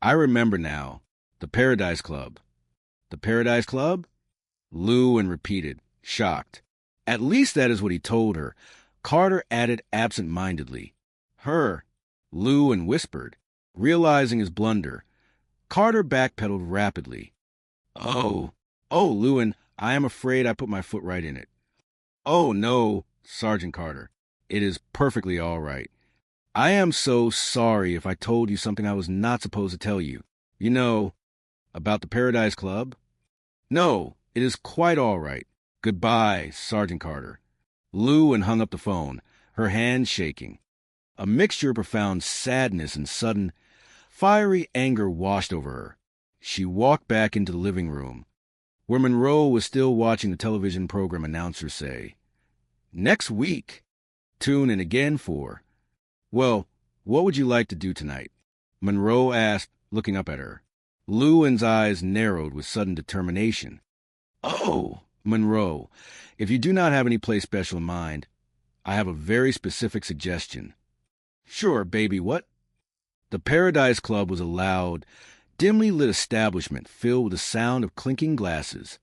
I remember now. The Paradise Club. The Paradise Club? Lewin repeated, shocked. At least that is what he told her. Carter added absent-mindedly. Her, Lewin whispered, realizing his blunder. Carter backpedaled rapidly. Oh, Lewin, I am afraid I put my foot right in it. Oh, no, Sergeant Carter. It is perfectly all right. I am so sorry if I told you something I was not supposed to tell you. You know, about the Paradise Club? No, it is quite all right. Goodbye, Sergeant Carter. Lewin hung up the phone, her hands shaking. A mixture of profound sadness and sudden, fiery anger washed over her. She walked back into the living room, where Monroe was still watching the television program announcer say, Next week, tune in again for... Well, what would you like to do tonight? Monroe asked, looking up at her. Lewin's eyes narrowed with sudden determination. Oh, Monroe, if you do not have any place special in mind, I have a very specific suggestion. Sure, baby, what? The Paradise Club was a loud, dimly lit establishment filled with the sound of clinking glasses,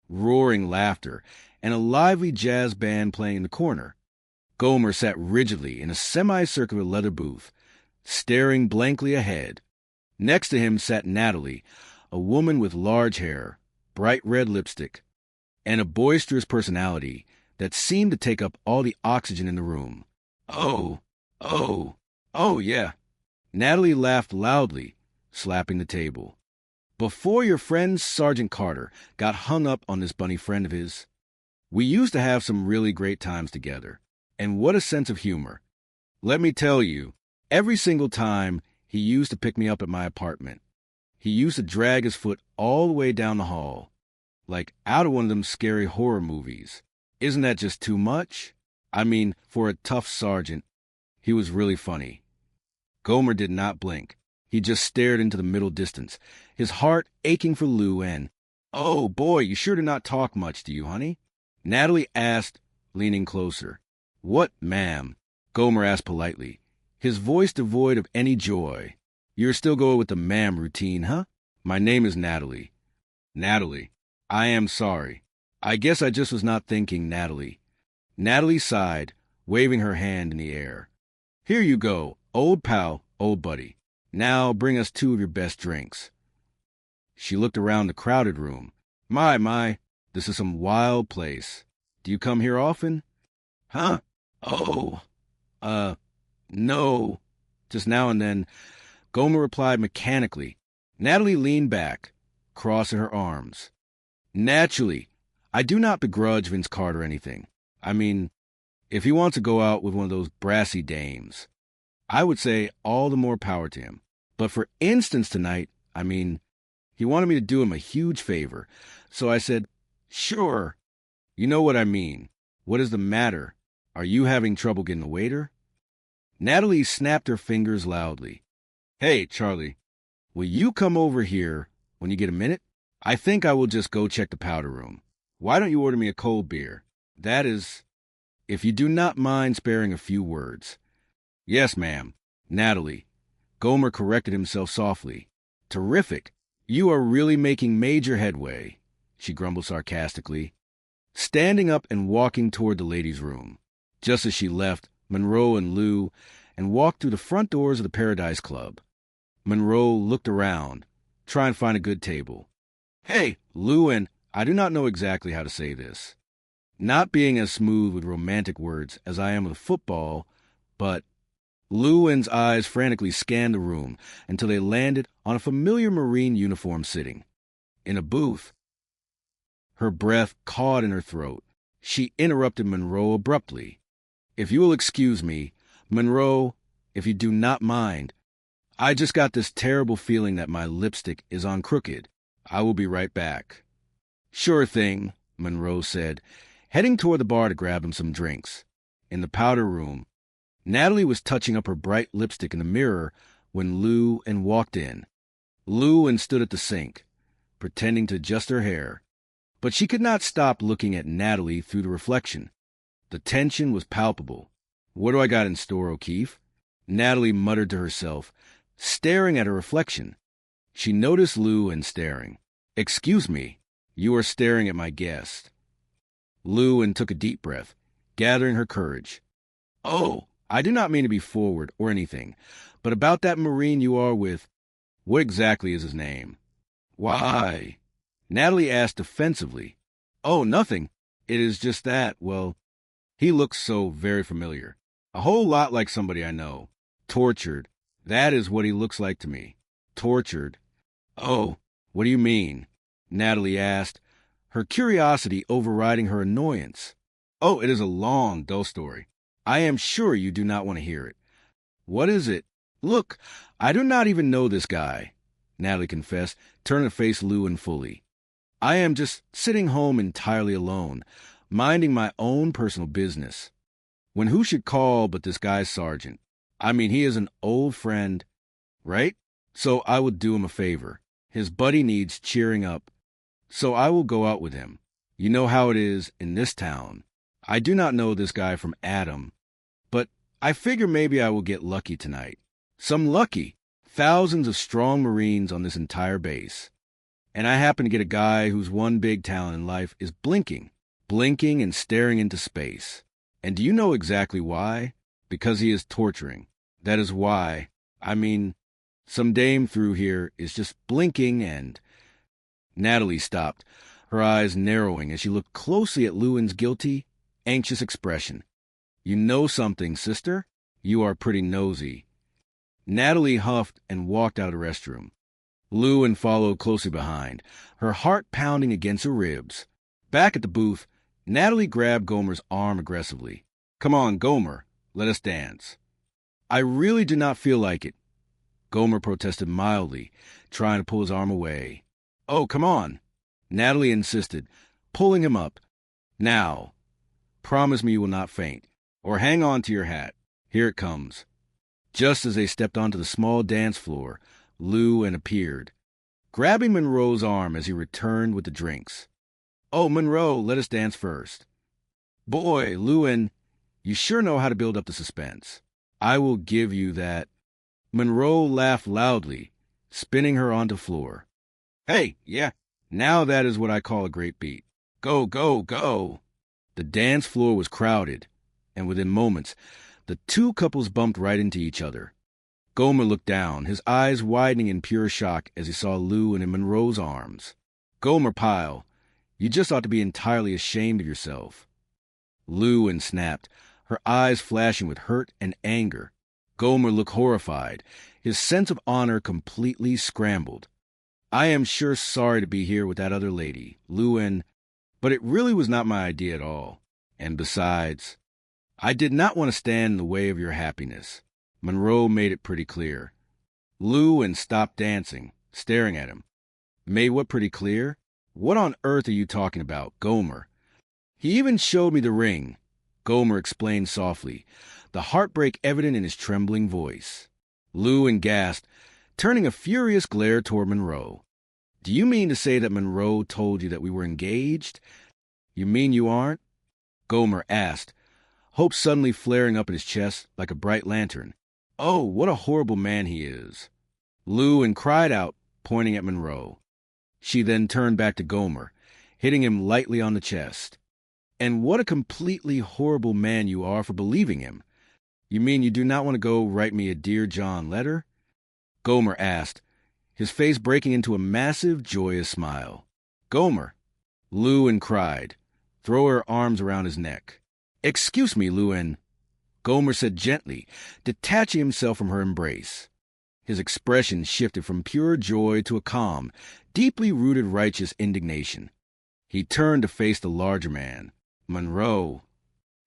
roaring laughter, and a lively jazz band playing in the corner. Gomer sat rigidly in a semicircular leather booth, staring blankly ahead. Next to him sat Natalie, a woman with large hair, bright red lipstick, and a boisterous personality that seemed to take up all the oxygen in the room. Oh, yeah. Natalie laughed loudly, slapping the table. Before your friend Sergeant Carter got hung up on this bunny friend of his, we used to have some really great times together. And what a sense of humor. Let me tell you, every single time he used to pick me up at my apartment, he used to drag his foot all the way down the hall, like out of one of them scary horror movies. Isn't that just too much? I mean, for a tough sergeant, he was really funny. Gomer did not blink. He just stared into the middle distance, his heart aching for Lou and, Oh, boy, you sure do not talk much, do you, honey? Natalie asked, leaning closer. What, ma'am? Gomer asked politely, his voice devoid of any joy. You're still going with the ma'am routine, huh? My name is Natalie. Natalie. I am sorry. I guess I just was not thinking, Natalie. Natalie sighed, waving her hand in the air. Here you go, old pal, old buddy. Now bring us 2 of your best drinks. She looked around the crowded room. My, this is some wild place. Do you come here often? Huh? Oh, no. Just now and then, Gomer replied mechanically. Natalie leaned back, crossing her arms. Naturally, I do not begrudge Vince Carter anything. I mean, if he wants to go out with one of those brassy dames, I would say all the more power to him. But for instance tonight, I mean, he wanted me to do him a huge favor. So I said, sure. You know what I mean. What is the matter? Are you having trouble getting a waiter? Natalie snapped her fingers loudly. Hey, Charlie, will you come over here when you get a minute? I think I will just go check the powder room. Why don't you order me a cold beer? That is, if you do not mind sparing a few words. Yes, ma'am. Natalie. Gomer corrected himself softly. Terrific. You are really making major headway, she grumbled sarcastically, standing up and walking toward the ladies' room. Just as she left, Monroe and Lou and walked through the front doors of the Paradise Club. Monroe looked around, trying to find a good table. Hey, Lou and I do not know exactly how to say this. Not being as smooth with romantic words as I am with football, but Lewin's eyes frantically scanned the room until they landed on a familiar Marine uniform sitting. In a booth. Her breath caught in her throat. She interrupted Monroe abruptly. If you will excuse me, Monroe, if you do not mind, I just got this terrible feeling that my lipstick is on crooked. I will be right back. Sure thing, Monroe said, heading toward the bar to grab him some drinks. In the powder room, Natalie was touching up her bright lipstick in the mirror when Lewin walked in. Lewin stood at the sink, pretending to adjust her hair. But she could not stop looking at Natalie through the reflection. The tension was palpable. What do I got in store, O'Keefe? Natalie muttered to herself, staring at her reflection. She noticed Lou-Anne staring. "Excuse me, you are staring at my guest." Lou-Anne took a deep breath, gathering her courage. "Oh, I do not mean to be forward or anything, but about that Marine you are with, what exactly is his name?" "Why?" Natalie asked defensively. "Oh, nothing. It is just that, well, he looks so very familiar. A whole lot like somebody I know. Tortured. That is what he looks like to me. Tortured." "Oh, what do you mean?" Natalie asked, her curiosity overriding her annoyance. "Oh, it is a long, dull story. I am sure you do not want to hear it." "What is it?" "Look, I do not even know this guy," Natalie confessed, turning to face Lou-Anne fully. "I am just sitting home entirely alone, minding my own personal business. When who should call but this guy's sergeant? I mean, he is an old friend, right? So I will do him a favor. His buddy needs cheering up, so I will go out with him. You know how it is in this town. I do not know this guy from Adam, but I figure maybe I will get lucky tonight. Some lucky. Thousands of strong Marines on this entire base. And I happen to get a guy whose one big talent in life is blinking and staring into space. And do you know exactly why? Because he is torturing. That is why. I mean, some dame through here is just blinking and..." Natalie stopped, her eyes narrowing as she looked closely at Lou-Anne's guilty, anxious expression. "You know something, sister? You are pretty nosy." Natalie huffed and walked out of the restroom. Lou-Anne followed closely behind, her heart pounding against her ribs. Back at the booth, Natalie grabbed Gomer's arm aggressively. "Come on, Gomer, let us dance." "I really do not feel like it," Gomer protested mildly, trying to pull his arm away. "Oh, come on," Natalie insisted, pulling him up. "Now, promise me you will not faint, or hang on to your hat. Here it comes." Just as they stepped onto the small dance floor, Lou-Anne appeared, grabbing Monroe's arm as he returned with the drinks. "Oh, Monroe, let us dance first." "Boy, Lou-Anne, you sure know how to build up the suspense. I will give you that." Monroe laughed loudly, spinning her onto the floor. "Hey, yeah, now that is what I call a great beat. Go, go, go." The dance floor was crowded, and within moments, the two couples bumped right into each other. Gomer looked down, his eyes widening in pure shock as he saw Lou-Anne in Monroe's arms. "Gomer-Pyle, you just ought to be entirely ashamed of yourself." Lou-Anne snapped, her eyes flashing with hurt and anger. Gomer looked horrified, his sense of honor completely scrambled. "I am sure sorry to be here with that other lady, Lou-Anne, but it really was not my idea at all. And besides, I did not want to stand in the way of your happiness." Monroe made it pretty clear. Lou-Anne stopped dancing, staring at him. "Made what pretty clear? What on earth are you talking about, Gomer?" "He even showed me the ring," Gomer explained softly, the heartbreak evident in his trembling voice. Lou-Anne gasped, turning a furious glare toward Monroe. "Do you mean to say that Monroe told you that we were engaged? You mean you aren't?" Gomer asked, hope suddenly flaring up in his chest like a bright lantern. "Oh, what a horrible man he is." Lou-Anne cried out, pointing at Monroe. She then turned back to Gomer, hitting him lightly on the chest. "And what a completely horrible man you are for believing him. You mean you do not want to go write me a Dear John letter?" Gomer asked, his face breaking into a massive, joyous smile. "Gomer!" Lou-Anne cried, throwing her arms around his neck. "Excuse me, Lou-Anne," Gomer said gently, detaching himself from her embrace. His expression shifted from pure joy to a calm, deeply rooted righteous indignation. He turned to face the larger man, Monroe.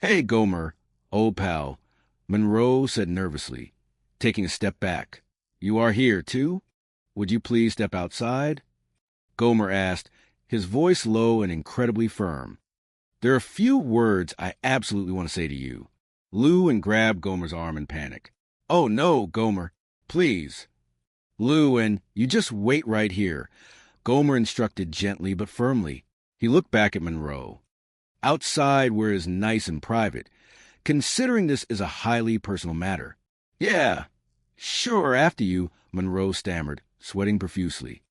"Hey, Gomer, old pal," Monroe said nervously, taking a step back. "You are here, too? Would you please step outside?" Gomer asked, his voice low and incredibly firm. "There are a few words I absolutely want to say to you." Lou-Anne grabbed Gomer's arm in panic. "Oh, no, Gomer, please." "Lou-Anne, you just wait right here," Gomer instructed gently but firmly. He looked back at Monroe. "Outside where it's nice and private, considering this is a highly personal matter." "Yeah, sure, after you," Monroe stammered, sweating profusely.